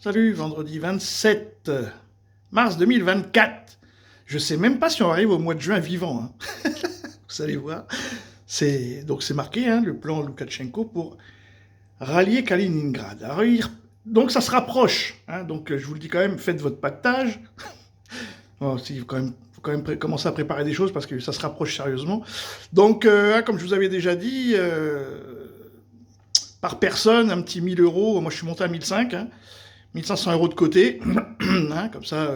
Salut, vendredi 27 mars 2024. Je sais même pas si on arrive au mois de juin vivant. Hein. Vous allez voir. Donc c'est marqué, hein, le plan Loukachenko pour rallier Kaliningrad. Alors, donc ça se rapproche. Hein, donc je vous le dis quand même, faites votre pactage. Bon, il faut quand même commencer à préparer des choses parce que ça se rapproche sérieusement. Donc, comme je vous avais déjà dit, par personne, un petit 1000 euros. Moi, je suis monté à 1500. Hein, 1500 euros de côté, hein, comme ça,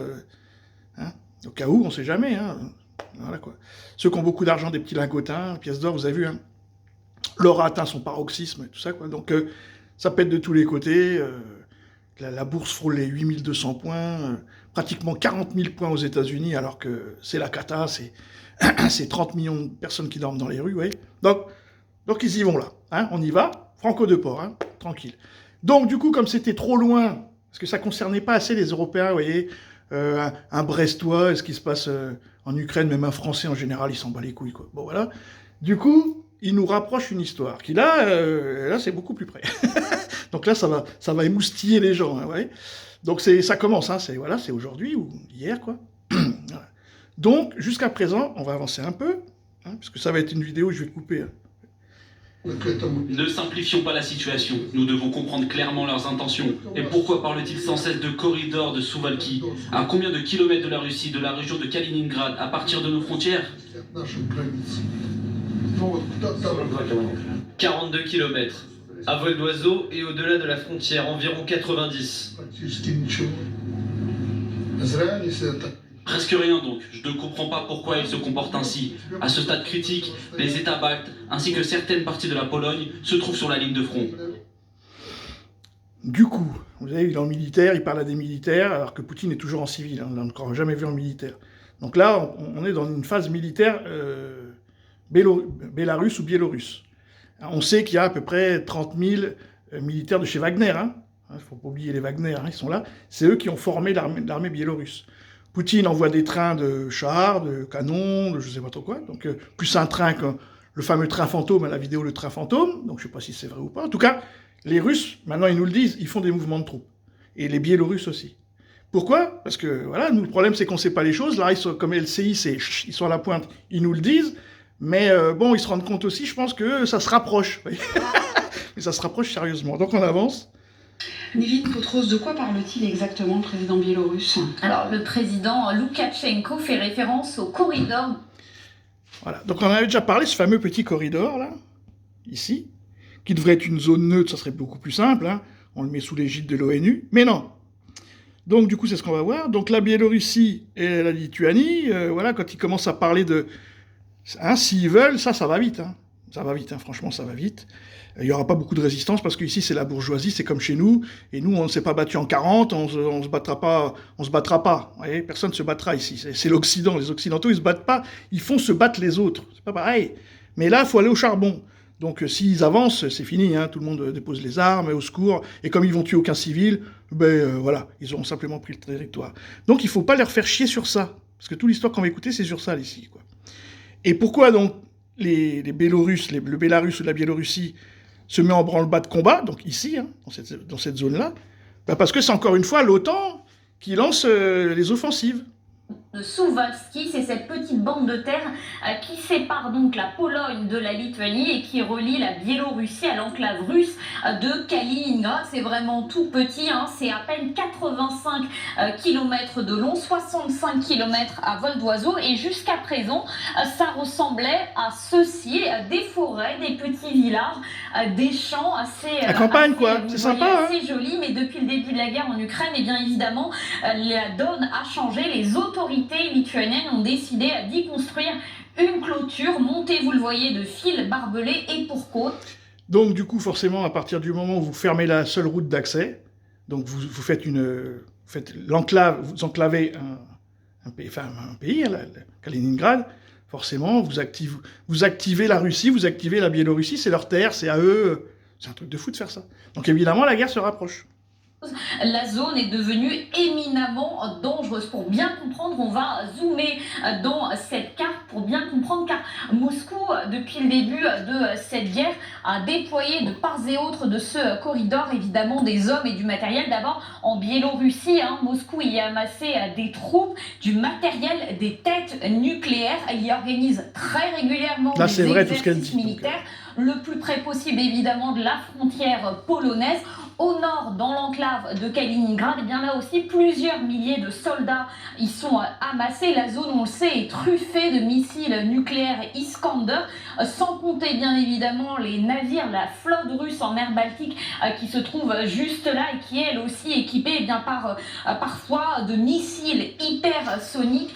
hein, au cas où, on sait jamais. Hein, voilà, quoi. Ceux qui ont beaucoup d'argent, des petits lingotins, pièces d'or, vous avez vu, hein, l'or a atteint son paroxysme, et tout ça, quoi. Donc, ça pète de tous les côtés. La bourse frôle les 8200 points, pratiquement 40 000 points aux États-Unis, alors que c'est la cata, c'est 30 millions de personnes qui dorment dans les rues, vous voyez. Donc ils y vont là, hein, on y va, franco de port, hein, tranquille. Donc, du coup, comme c'était trop loin, parce que ça ne concernait pas assez les Européens, vous voyez, un Brestois, ce qui se passe en Ukraine, même un Français en général, il s'en bat les couilles, quoi. Bon, voilà. Du coup, il nous rapproche une histoire, qui là c'est beaucoup plus près. Donc là, ça va émoustiller les gens, hein, ouais. Donc ça commence, hein, c'est aujourd'hui ou hier, quoi. Voilà. Donc, jusqu'à présent, on va avancer un peu, hein, parce que ça va être une vidéo, je vais couper, hein. Ne simplifions pas la situation, nous devons comprendre clairement leurs intentions. Et pourquoi parle-t-il sans cesse de corridor de Suwalki? À combien de kilomètres de la Russie, de la région de Kaliningrad, à partir de nos frontières? 42 km. À vol d'oiseau et au-delà de la frontière, environ 90. Presque rien donc, je ne comprends pas pourquoi ils se comportent ainsi. À ce stade critique, les États baltes, ainsi que certaines parties de la Pologne, se trouvent sur la ligne de front. Du coup, vous avez vu, dans le militaire, il parle à des militaires, alors que Poutine est toujours en civil, hein, on ne l'a encore jamais vu en militaire. Donc là, on est dans une phase militaire bélarusse ou biélorusse. On sait qu'il y a à peu près 30 000 militaires de chez Wagner, hein. Il ne faut pas oublier les Wagner, hein, ils sont là. C'est eux qui ont formé l'armée biélorusse. Poutine envoie des trains de chars, de canons, de je ne sais pas trop quoi. Donc, plus un train que le fameux train fantôme, à la vidéo le train fantôme. Donc, je ne sais pas si c'est vrai ou pas. En tout cas, les Russes, maintenant, ils nous le disent, ils font des mouvements de troupes. Et les Biélorusses aussi. Pourquoi? Parce que, voilà, nous, le problème, c'est qu'on ne sait pas les choses. Là, comme LCI, ils sont à la pointe, ils nous le disent. Mais bon, ils se rendent compte aussi, je pense que ça se rapproche. Mais ça se rapproche sérieusement. Donc, on avance. Nivine Potros, de quoi parle-t-il exactement, le président biélorusse? Alors, le président Loukachenko fait référence au corridor. Voilà, donc on en avait déjà parlé, ce fameux petit corridor, là, ici, qui devrait être une zone neutre, ça serait beaucoup plus simple, hein. On le met sous l'égide de l'ONU, mais non. Donc, du coup, c'est ce qu'on va voir. Donc, la Biélorussie et la Lituanie, voilà, quand ils commencent à parler de... Hein, s'ils veulent, ça va vite, hein. Ça va vite, hein, franchement, ça va vite. Il n'y aura pas beaucoup de résistance parce qu'ici, c'est la bourgeoisie, c'est comme chez nous. Et nous, on ne s'est pas battu en 40, on se battra pas. Vous voyez, personne ne se battra ici. C'est l'Occident. Les Occidentaux, ils se battent pas. Ils font se battre les autres. C'est pas pareil. Mais là, il faut aller au charbon. Donc, s'ils avancent, c'est fini. Hein, tout le monde dépose les armes, au secours. Et comme ils vont tuer aucun civil, voilà, ils auront simplement pris le territoire. Donc, il ne faut pas leur faire chier sur ça. Parce que toute l'histoire qu'on va écouter, c'est sur ça, ici, quoi. Et pourquoi, donc, les Bélorusses, le Bélarus ou la Biélorussie se met en branle-bas de combat, donc ici, hein, dans cette zone-là, parce que c'est encore une fois l'OTAN qui lance les offensives. De Suwalki, c'est cette petite bande de terre qui sépare donc la Pologne de la Lituanie et qui relie la Biélorussie à l'enclave russe de Kaliningrad. C'est vraiment tout petit, hein, c'est à peine 85 km de long, 65 km à vol d'oiseau, et jusqu'à présent, ça ressemblait à ceci, des forêts, des petits villages, des champs assez... La campagne, quoi, c'est sympa, assez joli, mais depuis le début de la guerre en Ukraine, et bien évidemment, la donne a changé. Les autorités lituaniennes ont décidé d'y construire une clôture montée, vous le voyez, de fils barbelés et pour côte. Donc du coup, forcément, à partir du moment où vous fermez la seule route d'accès, donc vous faites l'enclave, vous enclavez un pays, Kaliningrad, forcément, vous activez la Russie, vous activez la Biélorussie, c'est leur terre, c'est à eux, c'est un truc de fou de faire ça. Donc évidemment, la guerre se rapproche. La zone est devenue éminemment dangereuse. Pour bien comprendre, on va zoomer dans cette carte pour bien comprendre, car Moscou, depuis le début de cette guerre, a déployé de part et autre de ce corridor, évidemment, des hommes et du matériel. D'abord, en Biélorussie, Moscou y a amassé des troupes, du matériel, des têtes nucléaires. Il y organise très régulièrement Là, des c'est vrai tout ce qu'elle exercices dit. militaires, le plus près possible, évidemment, de la frontière polonaise. Au nord, dans l'enclave de Kaliningrad, et bien là aussi, plusieurs milliers de soldats y sont amassés. La zone, on le sait, est truffée de missiles nucléaires Iskander, sans compter bien évidemment les navires, la flotte russe en mer Baltique qui se trouve juste là et qui est elle aussi équipée parfois de missiles hypersoniques.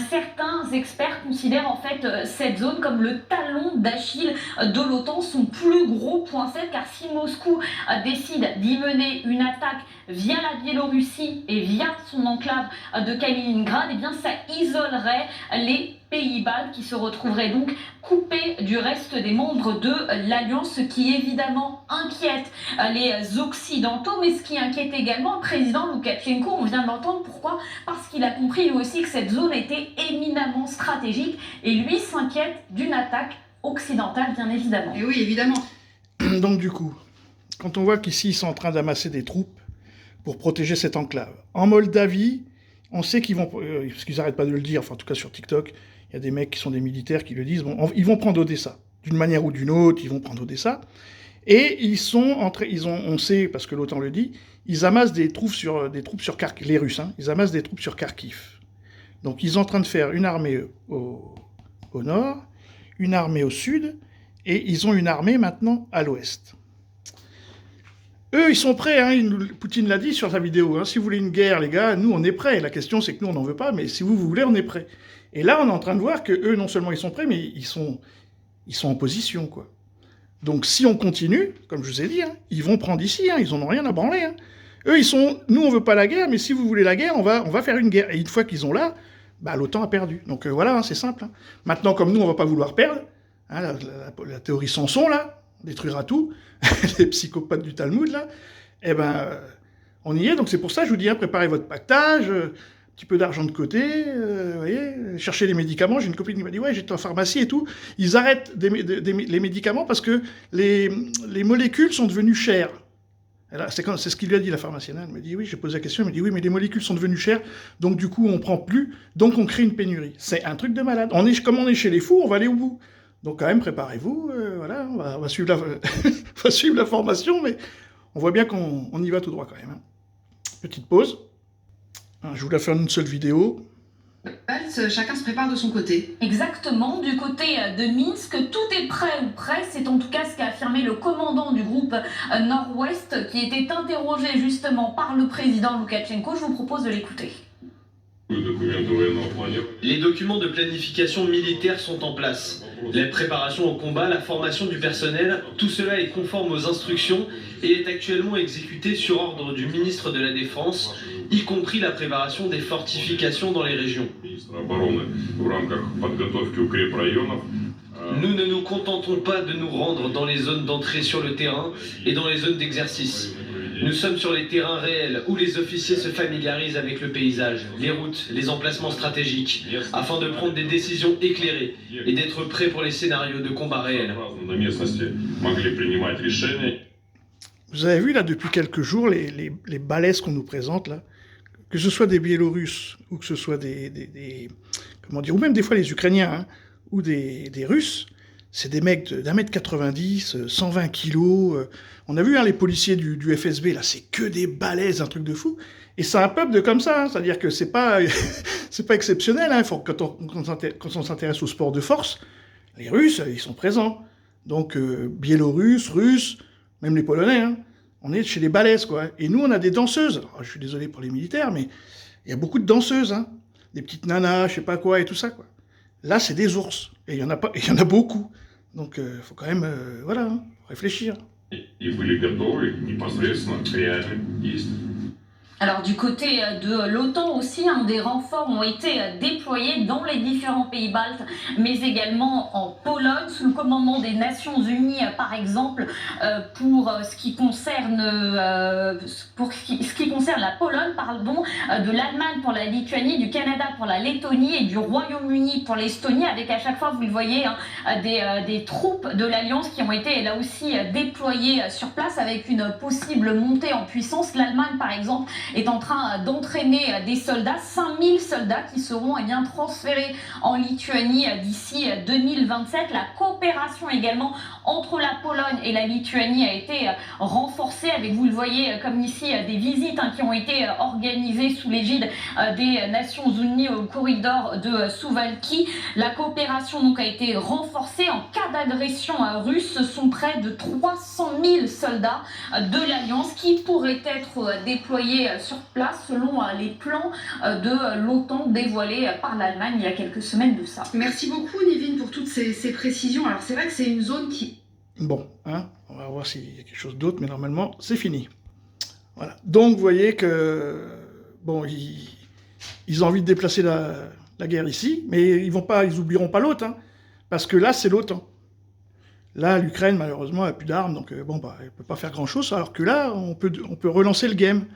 Certains experts considèrent en fait cette zone comme le talon d'Achille de l'OTAN, son plus gros point faible, car si Moscou décide d'y mener une attaque via la Biélorussie et via son enclave de Kaliningrad, eh bien ça isolerait les pays baltes qui se retrouveraient donc coupés du reste des membres de l'Alliance, ce qui évidemment inquiète les Occidentaux, mais ce qui inquiète également le président Loukachenko, on vient de l'entendre. Pourquoi? Parce qu'il a compris lui aussi que cette zone était éminemment stratégique et lui s'inquiète d'une attaque occidentale, bien évidemment. Et oui, évidemment. Donc du coup, quand on voit qu'ici ils sont en train d'amasser des troupes pour protéger cette enclave, en Moldavie, on sait qu'ils vont, parce qu'ils n'arrêtent pas de le dire, enfin en tout cas sur TikTok, il y a des mecs qui sont des militaires qui le disent, bon, ils vont prendre Odessa, d'une manière ou d'une autre, ils vont prendre Odessa, et on sait, parce que l'OTAN le dit, ils amassent des troupes sur Kharkiv, les Russes, ils amassent des troupes sur Kharkiv. Donc ils sont en train de faire une armée au nord, une armée au sud, et ils ont une armée maintenant à l'ouest. Eux, ils sont prêts, Poutine l'a dit sur sa vidéo, si vous voulez une guerre, les gars, nous on est prêts. La question c'est que nous on n'en veut pas, mais si vous voulez, on est prêts. Et là, on est en train de voir que eux, non seulement ils sont prêts, mais ils sont en position, quoi. Donc si on continue, comme je vous ai dit, ils vont prendre ici, ils en ont rien à branler. Eux, nous on veut pas la guerre, mais si vous voulez la guerre, on va faire une guerre. Et une fois qu'ils ont là, l'OTAN a perdu. Donc voilà, c'est simple. Maintenant, comme nous, on va pas vouloir perdre, la théorie Samson, là, on détruira tout, les psychopathes du Talmud, là, on y est. Donc c'est pour ça que je vous dis, préparez votre pactage, un petit peu d'argent de côté, voyez, cherchez les médicaments. J'ai une copine qui m'a dit, ouais, j'étais en pharmacie et tout. Ils arrêtent les médicaments parce que les molécules sont devenues chères. C'est ce qu'il lui a dit, la pharmacienne. Elle m'a dit, oui, j'ai posé la question, elle m'a dit, oui, mais les molécules sont devenues chères, donc du coup, on prend plus, donc on crée une pénurie. C'est un truc de malade. Comme on est chez les fous, on va aller au bout. Donc quand même, préparez-vous, voilà, on va suivre on va suivre la formation, mais on voit bien qu'on y va tout droit quand même. Petite pause. Je vous la fais en une seule vidéo. Chacun se prépare de son côté. Exactement, du côté de Minsk, tout est prêt ou presque. C'est en tout cas ce qu'a affirmé le commandant du groupe Nord-Ouest, qui était interrogé justement par le président Loukachenko. Je vous propose de l'écouter. Les documents de planification militaire sont en place. La préparation au combat, la formation du personnel, tout cela est conforme aux instructions et est actuellement exécuté sur ordre du ministre de la Défense, y compris la préparation des fortifications dans les régions. Nous ne nous contentons pas de nous rendre dans les zones d'entrée sur le terrain et dans les zones d'exercice. Nous sommes sur les terrains réels où les officiers se familiarisent avec le paysage, les routes, les emplacements stratégiques, afin de prendre des décisions éclairées et d'être prêts pour les scénarios de combat réels. Vous avez vu là depuis quelques jours les balaises qu'on nous présente là, que ce soit des Biélorusses ou que ce soit ou même des fois les Ukrainiens ou des Russes. C'est des mecs d'1m90, 120 kilos. On a vu les policiers du FSB, là, c'est que des balaises, un truc de fou. Et c'est un peuple comme ça, c'est-à-dire que c'est pas exceptionnel. Quand on s'intéresse au sport de force, les Russes, ils sont présents. Donc, Biélorusses, Russes, même les Polonais, on est chez les balaises, quoi. Et nous, on a des danseuses. Alors, je suis désolé pour les militaires, mais il y a beaucoup de danseuses, des petites nanas, je sais pas quoi, et tout ça, quoi. Là, c'est des ours. Et il y en a beaucoup. Donc, faut quand même, réfléchir. Alors du côté de l'OTAN aussi, des renforts ont été déployés dans les différents pays baltes, mais également en Pologne, sous le commandement des Nations Unies, par exemple, pour ce qui concerne la Pologne, pardon, de l'Allemagne pour la Lituanie, du Canada pour la Lettonie et du Royaume-Uni pour l'Estonie, avec à chaque fois, vous le voyez, des troupes de l'Alliance qui ont été là aussi déployées sur place avec une possible montée en puissance. L'Allemagne, par exemple, est en train d'entraîner des soldats, 5000 soldats qui seront transférés en Lituanie d'ici 2027. La coopération également entre la Pologne et la Lituanie a été renforcée avec, vous le voyez comme ici, des visites qui ont été organisées sous l'égide des Nations Unies au corridor de Suwałki. La coopération donc a été renforcée. En cas d'agression russe, ce sont près de 300 000 soldats de l'Alliance qui pourraient être déployés sur place selon les plans de l'OTAN dévoilés par l'Allemagne il y a quelques semaines de ça. Merci beaucoup, Nivine, pour toutes ces précisions. Alors, c'est vrai que c'est une zone qui... Bon, on va voir s'il y a quelque chose d'autre, mais normalement, c'est fini. Voilà. Donc, vous voyez que, bon, ils ont envie de déplacer la guerre ici, mais ils oublieront pas l'autre, parce que là, c'est l'OTAN. Là, l'Ukraine, malheureusement, n'a plus d'armes, donc elle ne peut pas faire grand-chose, alors que là, on peut relancer le game.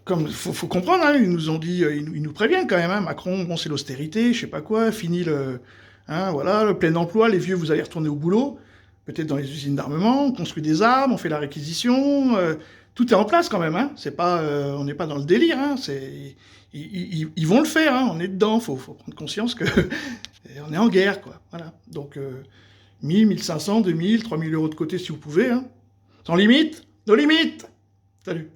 Comme faut comprendre, ils nous ont dit, ils nous préviennent quand même, Macron, bon, c'est l'austérité, je sais pas quoi, fini le plein emploi, les vieux, vous allez retourner au boulot, peut-être dans les usines d'armement, on construit des armes, on fait la réquisition, tout est en place quand même, c'est pas, on n'est pas dans le délire, ils vont le faire, on est dedans, faut prendre conscience que on est en guerre, quoi, voilà. Donc 1000, 1500, 2000, 3000 € de côté si vous pouvez, sans limite, nos limites. Salut.